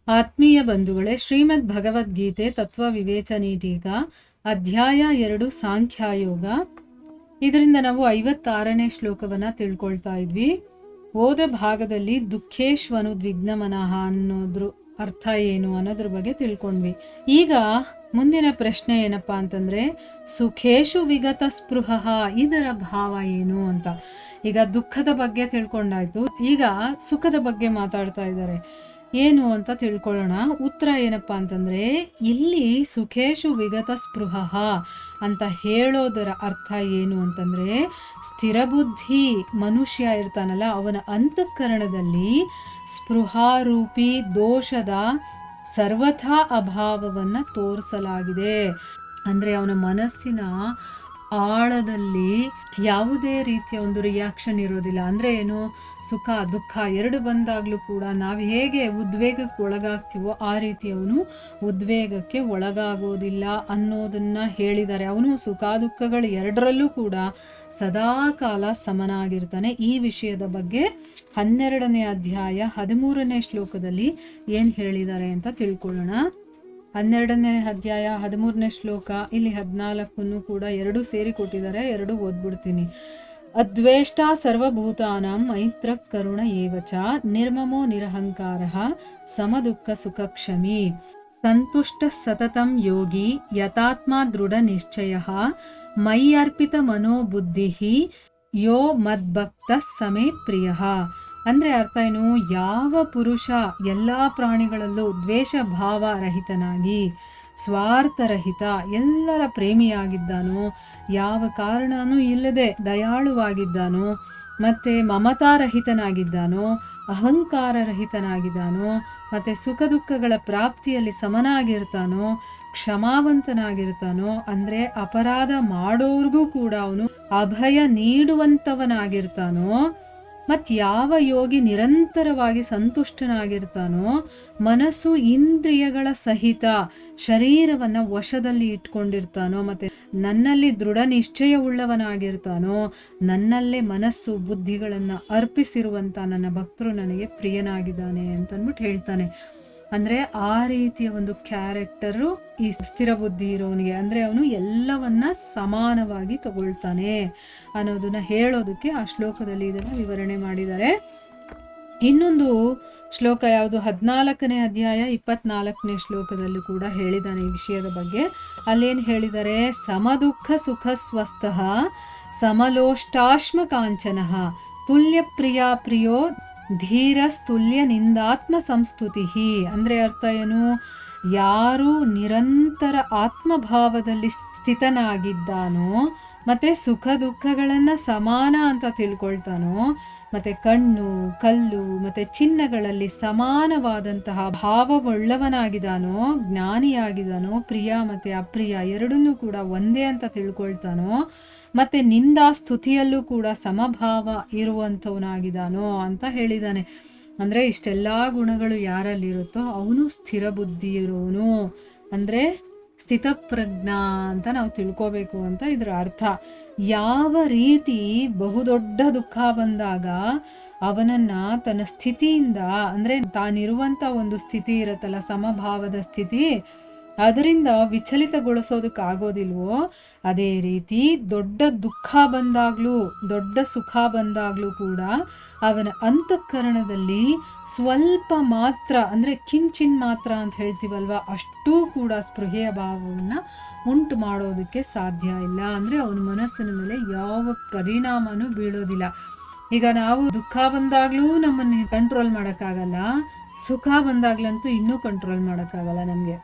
ಆತ್ಮೀಯ ಬಂಧುಗಳೇ, ಶ್ರೀಮದ್ ಭಗವದ್ಗೀತೆ ತತ್ವ ವಿವೇಚನೆ ಟೀಕಾ ಅಧ್ಯಾಯ 2 ಸಾಂಖ್ಯಯೋಗ. ಇದರಿಂದ ನಾವು 56ನೇ ಶ್ಲೋಕವನ್ನ ತಿಳ್ಕೊಳ್ತಾ ಇದ್ವಿ. ಓದ ಭಾಗದಲ್ಲಿ ದುಃಖೇಶ್ವನುದ್ವಿಗ್ನ ಮನಃ ಅನ್ನೋದ್ರ ಅರ್ಥ ಏನು ಅನ್ನೋದ್ರ ಬಗ್ಗೆ ತಿಳ್ಕೊಂಡ್ವಿ. ಈಗ ಮುಂದಿನ ಪ್ರಶ್ನೆ ಏನಪ್ಪಾ ಅಂತಂದ್ರೆ, ಸುಖೇಶು ವಿಗತ ಸ್ಪೃಹ, ಇದರ ಭಾವ ಏನು ಅಂತ. ಈಗ ದುಃಖದ ಬಗ್ಗೆ ತಿಳ್ಕೊಂಡಾಯ್ತು, ಈಗ ಸುಖದ ಬಗ್ಗೆ ಮಾತಾಡ್ತಾ ಇದ್ದಾರೆ. ಏನು ಅಂತ ತಿಳ್ಕೊಳ್ಳೋಣ. ಉತ್ತರ ಏನಪ್ಪಾ ಅಂತಂದ್ರೆ, ಇಲ್ಲಿ ಸುಖೇಶು ವಿಗತ ಸ್ಪೃಹ ಅಂತ ಹೇಳೋದರ ಅರ್ಥ ಏನು ಅಂತಂದ್ರೆ, ಸ್ಥಿರಬುದ್ಧಿ ಮನುಷ್ಯ ಇರ್ತಾನಲ್ಲ, ಅವನ ಅಂತಃಕರಣದಲ್ಲಿ ಸ್ಪೃಹಾರೂಪಿ ದೋಷದ ಸರ್ವಥಾ ಅಭಾವವನ್ನ ತೋರಿಸಲಾಗಿದೆ. ಅಂದ್ರೆ ಅವನ ಮನಸ್ಸಿನ ಆಳದಲ್ಲಿ ಯಾವುದೇ ರೀತಿಯ ಒಂದು ರಿಯಾಕ್ಷನ್ ಇರೋದಿಲ್ಲ. ಅಂದ್ರೆ ಏನು, ಸುಖ ದುಃಖ ಎರಡು ಬಂದಾಗ್ಲೂ ಕೂಡ ನಾವು ಹೇಗೆ ಉದ್ವೇಗಕ್ಕೆ ಒಳಗಾಗ್ತೀವೋ ಆ ರೀತಿ ಅವನು ಉದ್ವೇಗಕ್ಕೆ ಒಳಗಾಗೋದಿಲ್ಲ ಅನ್ನೋದನ್ನ ಹೇಳಿದ್ದಾರೆ. ಅವನು ಸುಖ ದುಃಖಗಳು ಎರಡರಲ್ಲೂ ಕೂಡ ಸದಾ ಕಾಲ ಸಮನಾಗಿರ್ತಾನೆ. ಈ ವಿಷಯದ ಬಗ್ಗೆ 12ನೇ ಅಧ್ಯಾಯ 13ನೇ ಶ್ಲೋಕದಲ್ಲಿ ಏನ್ ಹೇಳಿದ್ದಾರೆ ಅಂತ ತಿಳ್ಕೊಳ್ಳೋಣ. 12ನೇ ಅಧ್ಯಾಯ 13ನೇ ಶ್ಲೋಕ, ಇಲ್ಲಿ 14 ಕೂಡ ಎರಡು ಸೇರಿ ಕೊಟ್ಟಿದ್ದಾರೆ, ಎರಡು ಓದ್ಬಿಡ್ತೀನಿ. ಅದ್ವೇಷ್ಟ ಸರ್ವಭೂತಾನಾಂ ಮೈತ್ರ ಕರುಣ ಏವಚ ನಿರ್ಮಮೋ ನಿರಹಂಕಾರಃ ಸಮದುಃಖ ಸುಖ ಕ್ಷಮಿ ಸಂತುಷ್ಟ ಸತತಂ ಯೋಗಿ ಯತಾತ್ಮ ದೃಢ ನಿಶ್ಚಯಃ ಮಯ್ಯರ್ಪಿತ ಮನೋಬುದ್ಧಿಃ ಯೋ ಮದ್ಭಕ್ತ ಸಮೇ ಪ್ರಿಯಃ. ಅಂದ್ರೆ ಅರ್ಥ ಏನು, ಯಾವ ಪುರುಷ ಎಲ್ಲ ಪ್ರಾಣಿಗಳಲ್ಲೂ ದ್ವೇಷ ಭಾವ ರಹಿತನಾಗಿ ಸ್ವಾರ್ಥರಹಿತ ಎಲ್ಲರ ಪ್ರೇಮಿಯಾಗಿದ್ದಾನೋ, ಯಾವ ಕಾರಣನೂ ಇಲ್ಲದೆ ದಯಾಳುವಾಗಿದ್ದಾನೋ, ಮತ್ತೆ ಮಮತಾರಹಿತನಾಗಿದ್ದಾನೋ, ಅಹಂಕಾರ ರಹಿತನಾಗಿದ್ದಾನೋ, ಮತ್ತೆ ಸುಖ ದುಃಖಗಳ ಪ್ರಾಪ್ತಿಯಲ್ಲಿ ಸಮನಾಗಿರ್ತಾನೋ, ಕ್ಷಮಾವಂತನಾಗಿರ್ತಾನೋ, ಅಂದ್ರೆ ಅಪರಾಧ ಮಾಡೋರ್ಗೂ ಕೂಡ ಅವನು ಅಭಯ ನೀಡುವಂತವನಾಗಿರ್ತಾನೋ, ಮತ್ ಯಾವ ಯೋಗಿ ನಿರಂತರವಾಗಿ ಸಂತುಷ್ಟನಾಗಿರ್ತಾನೋ, ಮನಸ್ಸು ಇಂದ್ರಿಯಗಳ ಸಹಿತ ಶರೀರವನ್ನ ವಶದಲ್ಲಿ ಇಟ್ಕೊಂಡಿರ್ತಾನೋ, ಮತ್ತೆ ನನ್ನಲ್ಲಿ ದೃಢ ನಿಶ್ಚಯವುಳ್ಳವನಾಗಿರ್ತಾನೋ, ನನ್ನಲ್ಲೇ ಮನಸ್ಸು ಬುದ್ಧಿಗಳನ್ನ ಅರ್ಪಿಸಿರುವಂತ ನನ್ನ ಭಕ್ತರು ನನಗೆ ಪ್ರಿಯನಾಗಿದ್ದಾನೆ ಅಂತನ್ಬಿಟ್ಟು ಹೇಳ್ತಾನೆ. ಅಂದ್ರೆ ಆ ರೀತಿಯ ಒಂದು ಕ್ಯಾರೆಕ್ಟರು ಈ ಸ್ಥಿರ ಬುದ್ಧಿ ಇರೋನಿಗೆ, ಅಂದ್ರೆ ಅವನು ಎಲ್ಲವನ್ನ ಸಮಾನವಾಗಿ ತಗೊಳ್ತಾನೆ ಅನ್ನೋದನ್ನ ಹೇಳೋದಕ್ಕೆ ಆ ಶ್ಲೋಕದಲ್ಲಿ ಇದನ್ನ ವಿವರಣೆ ಮಾಡಿದ್ದಾರೆ. ಇನ್ನೊಂದು ಶ್ಲೋಕ ಯಾವುದು, 14ನೇ ಅಧ್ಯಾಯ 24ನೇ ಶ್ಲೋಕದಲ್ಲಿ ಕೂಡ ಹೇಳಿದ್ದಾನೆ ಈ ವಿಷಯದ ಬಗ್ಗೆ. ಅಲ್ಲೇನು ಹೇಳಿದ್ದಾರೆ, ಸಮದುಃಖ ಸುಖ ಸ್ವಸ್ಥಃ ಸಮಲೋಷ್ಟಾಶ್ಮ ಕಾಂಚನಃ ತುಲ್ಯ ಪ್ರಿಯ ಪ್ರಿಯೋ ಧೀರಸ್ತುಲ್ಯ ನಿಂದಾತ್ಮ ಸಂಸ್ತುತಿ. ಅಂದ್ರೆ ಅರ್ಥ ಏನು, ಯಾರು ನಿರಂತರ ಆತ್ಮಭಾವದಲ್ಲಿ ಸ್ಥಿತನಾಗಿದ್ದಾನೋ, ಮತ್ತೆ ಸುಖ ದುಃಖಗಳನ್ನ ಸಮಾನ ಅಂತ ತಿಳ್ಕೊಳ್ತಾನೋ, ಮತ್ತೆ ಕಣ್ಣು ಕಲ್ಲು ಮತ್ತೆ ಚಿನ್ನಗಳಲ್ಲಿ ಸಮಾನವಾದಂತಹ ಭಾವವುಳ್ಳವನಾಗಿದ್ದಾನೋ, ಜ್ಞಾನಿಯಾಗಿದ್ದಾನೋ, ಪ್ರಿಯ ಮತ್ತೆ ಅಪ್ರಿಯ ಎರಡನ್ನೂ ಕೂಡ ಒಂದೇ ಅಂತ ತಿಳ್ಕೊಳ್ತಾನೋ, ಮತ್ತೆ ನಿಂದಾ ಸ್ತುತಿಯಲ್ಲೂ ಕೂಡ ಸಮಭಾವ ಇರುವಂಥವನಾಗಿದ್ದಾನೋ ಅಂತ ಹೇಳಿದ್ದಾನೆ. ಅಂದ್ರೆ ಇಷ್ಟೆಲ್ಲಾ ಗುಣಗಳು ಯಾರಲ್ಲಿರುತ್ತೋ ಅವನು ಸ್ಥಿರ ಬುದ್ಧಿ ಇರೋನು, ಅಂದ್ರೆ ಸ್ಥಿತಪ್ರಜ್ಞ ಅಂತ ನಾವು ತಿಳ್ಕೋಬೇಕು ಅಂತ ಇದ್ರ ಅರ್ಥ. ಯಾವ ರೀತಿ ಬಹುದೊಡ್ಡ ದುಃಖ ಬಂದಾಗ ಅವನನ್ನ ತನ್ನ ಸ್ಥಿತಿಯಿಂದ, ಅಂದ್ರೆ ತಾನಿರುವಂತ ಒಂದು ಸ್ಥಿತಿ ಇರತ್ತಲ್ಲ, ಸಮಭಾವದ ಸ್ಥಿತಿ, ಅದರಿಂದ ವಿಚಲಿತಗೊಳಿಸೋದಕ್ಕಾಗೋದಿಲ್ವೋ, ಅದೇ ರೀತಿ ದೊಡ್ಡ ದುಃಖ ಬಂದಾಗ್ಲೂ ದೊಡ್ಡ ಸುಖ ಬಂದಾಗ್ಲೂ ಕೂಡ ಅವನ ಅಂತಃಕರಣದಲ್ಲಿ ಸ್ವಲ್ಪ ಮಾತ್ರ, ಅಂದ್ರೆ ಕಿಂಚಿನ್ ಮಾತ್ರ ಅಂತ ಹೇಳ್ತೀವಲ್ವ, ಅಷ್ಟೂ ಕೂಡ ಸ್ಪೃಹೆಯ ಭಾವವನ್ನ ಉಂಟು ಮಾಡೋದಕ್ಕೆ ಸಾಧ್ಯ ಇಲ್ಲ. ಅಂದ್ರೆ ಅವನ ಮನಸ್ಸಿನ ಮೇಲೆ ಯಾವ ಪರಿಣಾಮನೂ ಬೀಳೋದಿಲ್ಲ. ಈಗ ನಾವು ದುಃಖ ಬಂದಾಗ್ಲೂ ನಮ್ಮನ್ನ ಕಂಟ್ರೋಲ್ ಮಾಡೋಕ್ಕಾಗಲ್ಲ, ಸುಖ ಬಂದಾಗ್ಲಂತೂ ಇನ್ನೂ ಕಂಟ್ರೋಲ್ ಮಾಡೋಕ್ಕಾಗಲ್ಲ, ನಮಗೆ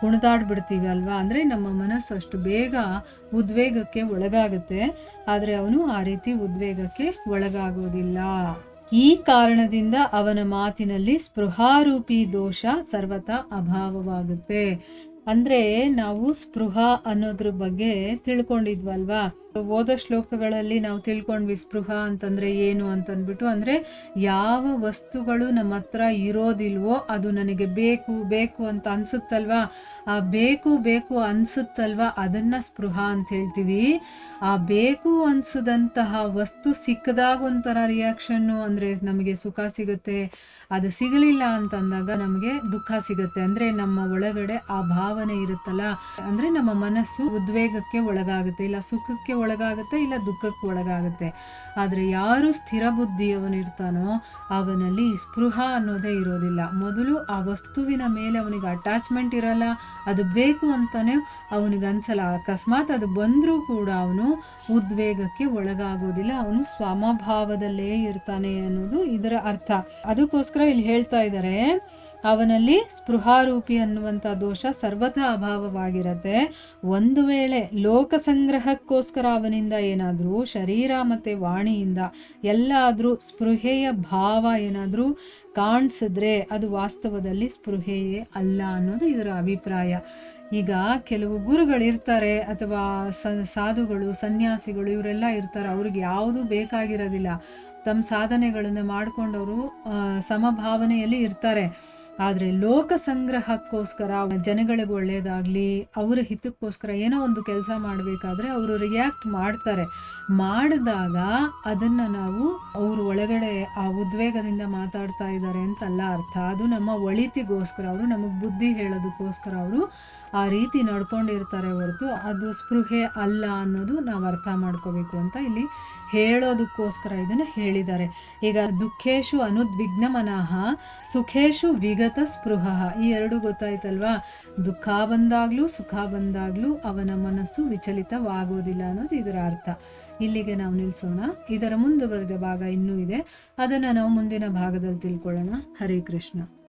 ಕುಣಿದಾಡ್ಬಿಡ್ತೀವಿ ಅಲ್ವಾ. ಅಂದ್ರೆ ನಮ್ಮ ಮನಸ್ಸು ಅಷ್ಟು ಬೇಗ ಉದ್ವೇಗಕ್ಕೆ ಒಳಗಾಗುತ್ತೆ, ಆದ್ರೆ ಅವನು ಆ ರೀತಿ ಉದ್ವೇಗಕ್ಕೆ ಒಳಗಾಗೋದಿಲ್ಲ. ಈ ಕಾರಣದಿಂದ ಅವನ ಮಾತಿನಲ್ಲಿ ಸ್ಪೃಹಾರೂಪಿ ದೋಷ ಸರ್ವತಾ ಅಭಾವವಾಗುತ್ತೆ. ಅಂದ್ರೆ ನಾವು ಸ್ಪೃಹ ಅನ್ನೋದ್ರ ಬಗ್ಗೆ ತಿಳ್ಕೊಂಡಿದ್ವಲ್ವಾ. ಓದೋ ಶ್ಲೋಕಗಳಲ್ಲಿ ನಾವು ತಿಳ್ಕೊಂಡ್ವಿ ಸ್ಪೃಹ ಅಂತಂದ್ರೆ ಏನು ಅಂತಂದ್ಬಿಟ್ಟು. ಅಂದ್ರೆ ಯಾವ ವಸ್ತುಗಳು ನಮ್ಮ ಹತ್ರ ಇರೋದಿಲ್ವೋ ಅದು ನನಗೆ ಬೇಕು ಬೇಕು ಅಂತ ಅನ್ಸುತ್ತಲ್ವಾ, ಆ ಬೇಕು ಬೇಕು ಅನ್ಸುತ್ತಲ್ವಾ ಅದನ್ನ ಸ್ಪೃಹ ಅಂತ ಹೇಳ್ತೀವಿ. ಆ ಬೇಕು ಅನ್ಸದಂತಹ ವಸ್ತು ಸಿಕ್ಕದಾಗ ಒಂಥರ ರಿಯಾಕ್ಷನ್ನು, ಅಂದ್ರೆ ನಮಗೆ ಸುಖ ಸಿಗುತ್ತೆ. ಅದು ಸಿಗಲಿಲ್ಲ ಅಂತಂದಾಗ ನಮಗೆ ದುಃಖ ಸಿಗುತ್ತೆ. ಅಂದ್ರೆ ನಮ್ಮ ಒಳಗಡೆ ಆ ಭಾವನೆ ಇರುತ್ತಲ್ಲ, ಅಂದ್ರೆ ನಮ್ಮ ಮನಸ್ಸು ಉದ್ವೇಗಕ್ಕೆ ಒಳಗಾಗುತ್ತೆ, ಇಲ್ಲ ಸುಖಕ್ಕೆ ಒಳಗಾಗುತ್ತೆ, ಇಲ್ಲ ದುಃಖಕ್ಕೆ ಒಳಗಾಗುತ್ತೆ. ಆದ್ರೆ ಯಾರು ಸ್ಥಿರ ಬುದ್ಧಿಯವನಿರ್ತಾನೋ ಅವನಲ್ಲಿ ಸ್ಪೃಹ ಅನ್ನೋದೇ ಇರೋದಿಲ್ಲ. ಮೊದಲು ಆ ವಸ್ತುವಿನ ಮೇಲೆ ಅವನಿಗೆ ಅಟ್ಯಾಚ್ಮೆಂಟ್ ಇರಲ್ಲ, ಅದು ಬೇಕು ಅಂತಾನೆ ಅವನಿಗೆ ಅನ್ಸಲ್ಲ. ಅಕಸ್ಮಾತ್ ಅದು ಬಂದ್ರೂ ಕೂಡ ಅವನು ಉದ್ವೇಗಕ್ಕೆ ಒಳಗಾಗೋದಿಲ್ಲ, ಅವನು ಸ್ವಮಭಾವದಲ್ಲೇ ಇರ್ತಾನೆ ಅನ್ನೋದು ಇದರ ಅರ್ಥ. ಅದಕ್ಕೋಸ್ಕರ ಇಲ್ಲಿ ಹೇಳ್ತಾ ಇದ್ದಾರೆ, ಅವನಲ್ಲಿ ಸ್ಪೃಹಾರೂಪಿ ಅನ್ನುವಂಥ ದೋಷ ಸರ್ವಥಾ ಅಭಾವವಾಗಿರತ್ತೆ. ಒಂದು ವೇಳೆ ಲೋಕ ಸಂಗ್ರಹಕ್ಕೋಸ್ಕರ ಅವನಿಂದ ಏನಾದರೂ ಶರೀರ ಮತ್ತು ವಾಣಿಯಿಂದ ಎಲ್ಲಾದರೂ ಸ್ಪೃಹೆಯ ಭಾವ ಏನಾದರೂ ಕಾಣಿಸಿದ್ರೆ ಅದು ವಾಸ್ತವದಲ್ಲಿ ಸ್ಪೃಹೆಯೇ ಅಲ್ಲ ಅನ್ನೋದು ಇದರ ಅಭಿಪ್ರಾಯ. ಈಗ ಕೆಲವು ಗುರುಗಳಿರ್ತಾರೆ ಅಥವಾ ಸಾಧುಗಳು, ಸನ್ಯಾಸಿಗಳು ಇವರೆಲ್ಲ ಇರ್ತಾರೆ, ಅವ್ರಿಗೆ ಯಾವುದೂ ಬೇಕಾಗಿರೋದಿಲ್ಲ. ತಮ್ಮ ಸಾಧನೆಗಳನ್ನು ಮಾಡಿಕೊಂಡವರು ಸಮಭಾವನೆಯಲ್ಲಿ ಇರ್ತಾರೆ. ಆದರೆ ಲೋಕ ಸಂಗ್ರಹಕ್ಕೋಸ್ಕರ, ಜನಗಳಿಗೆ ಒಳ್ಳೆಯದಾಗಲಿ, ಅವರ ಹಿತಕ್ಕೋಸ್ಕರ ಏನೋ ಒಂದು ಕೆಲಸ ಮಾಡಬೇಕಾದ್ರೆ ಅವರು ರಿಯಾಕ್ಟ್ ಮಾಡ್ತಾರೆ. ಮಾಡಿದಾಗ ಅದನ್ನು ನಾವು ಅವರು ಒಳಗಡೆ ಆ ಉದ್ವೇಗದಿಂದ ಮಾತಾಡ್ತಾ ಇದ್ದಾರೆ ಅಂತಲ್ಲ ಅರ್ಥ. ಅದು ನಮ್ಮ ಒಳಿತಿಗೋಸ್ಕರ, ಅವರು ನಮಗೆ ಬುದ್ಧಿ ಹೇಳೋದಕ್ಕೋಸ್ಕರ ಅವರು ಆ ರೀತಿ ನಡ್ಕೊಂಡಿರ್ತಾರೆ ಹೊರತು ಅದು ಸ್ಪೃಹೆ ಅಲ್ಲ ಅನ್ನೋದು ನಾವು ಅರ್ಥ ಮಾಡ್ಕೋಬೇಕು ಅಂತ ಇಲ್ಲಿ ಹೇಳೋದಕ್ಕೋಸ್ಕರ ಇದನ್ನು ಹೇಳಿದ್ದಾರೆ. ಈಗ ದುಃಖೇಶು ಅನುದ್ವಿಗ್ನ ಮನಃ ಸುಖೇಶು ವಿಗತ ಸ್ಪೃಹ, ಈ ಎರಡು ಗೊತ್ತಾಯ್ತಲ್ವಾ. ದುಃಖ ಬಂದಾಗ್ಲೂ ಸುಖ ಬಂದಾಗ್ಲೂ ಅವನ ಮನಸ್ಸು ವಿಚಲಿತವಾಗೋದಿಲ್ಲ ಅನ್ನೋದು ಇದರ ಅರ್ಥ. ಇಲ್ಲಿಗೆ ನಾವು ನಿಲ್ಲಿಸೋಣ. ಇದರ ಮುಂದುವರೆದ ಭಾಗ ಇನ್ನೂ ಇದೆ, ಅದನ್ನು ನಾವು ಮುಂದಿನ ಭಾಗದಲ್ಲಿ ತಿಳ್ಕೊಳ್ಳೋಣ. ಹರೇ ಕೃಷ್ಣ.